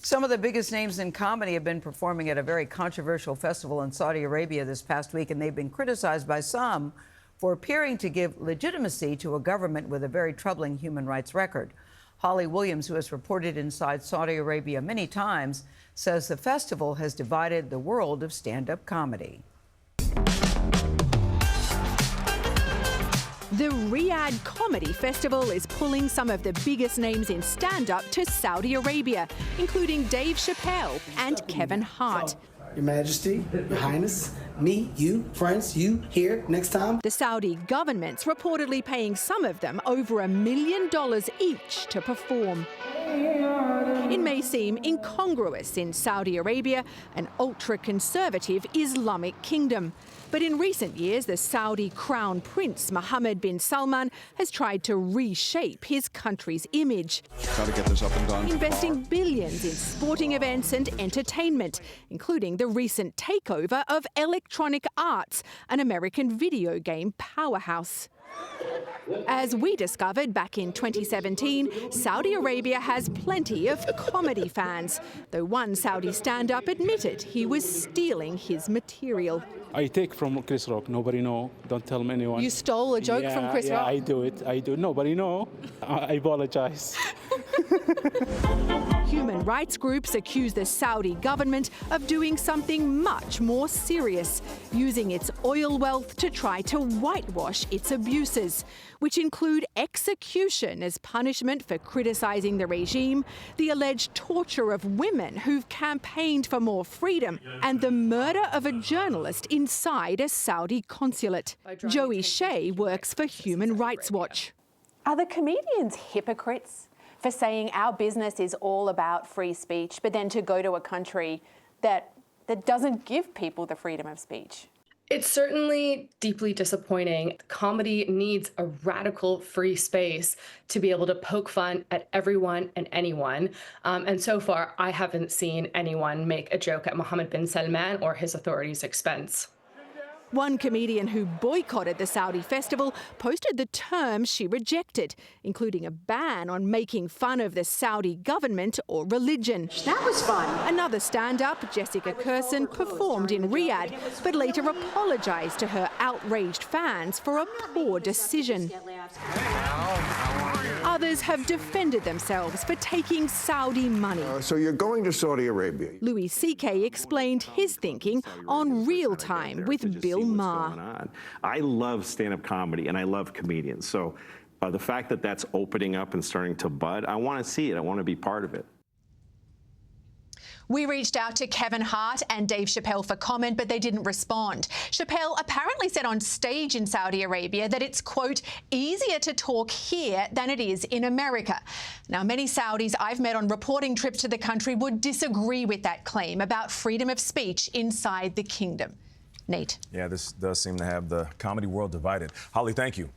Some of the biggest names in comedy have been performing at a very controversial festival in Saudi Arabia this past week, and they've been criticized by some for appearing to give legitimacy to a government with a very troubling human rights record. Holly Williams, who has reported inside Saudi Arabia many times, says the festival has divided the world of stand-up comedy. The Riyadh Comedy Festival is pulling some of the biggest names in stand-up to Saudi Arabia, including Dave Chappelle and Kevin Hart. Your Majesty, Your Highness, me, you, friends, you, here, next time. The Saudi government's reportedly paying some of them over $1 million each to perform. It may seem incongruous in Saudi Arabia, an ultra-conservative Islamic kingdom. But in recent years, the Saudi crown prince, Mohammed bin Salman, has tried to reshape his country's image. Try to get this up and done. Investing billions in sporting events and entertainment, including the recent takeover of Electronic Arts, an American video game powerhouse. As we discovered back in 2017, Saudi Arabia has plenty of comedy fans, though one Saudi stand-up admitted he was stealing his material. I take from Chris Rock. Nobody know. Don't tell anyone. You stole a joke from Chris Rock? Yeah, I do it. I do. Nobody know. I apologize. Human rights groups accuse the Saudi government of doing something much more serious, using its oil wealth to try to whitewash its abuses, which include execution as punishment for criticizing the regime, the alleged torture of women who've campaigned for more freedom, and the murder of a journalist inside a Saudi consulate. Joey Shea works for Human Rights Watch. Are the comedians hypocrites for saying our business is all about free speech, but then to go to a country that doesn't give people the freedom of speech? It's certainly deeply disappointing. Comedy needs a radical free space to be able to poke fun at everyone and anyone. And so far, I haven't seen anyone make a joke at Mohammed bin Salman or his authorities' expense. One comedian who boycotted the Saudi festival posted the terms she rejected, including a ban on making fun of the Saudi government or religion. That was fun. Another stand-up, Jessica Kirson, performed in Riyadh, but later apologised to her outraged fans for a poor decision. Others have defended themselves for taking Saudi money. So you're going to Saudi Arabia. Louis C.K. explained his thinking on Real Time with Bill Maher. I love stand-up comedy and I love comedians. So the fact that that's opening up and starting to bud, I want to see it. I want to be part of it. We reached out to Kevin Hart and Dave Chappelle for comment, but they didn't respond. Chappelle apparently said on stage in Saudi Arabia that it's, quote, easier to talk here than it is in America. Now, many Saudis I've met on reporting trips to the country would disagree with that claim about freedom of speech inside the kingdom. Nate. Yeah, this does seem to have the comedy world divided. Holly, thank you.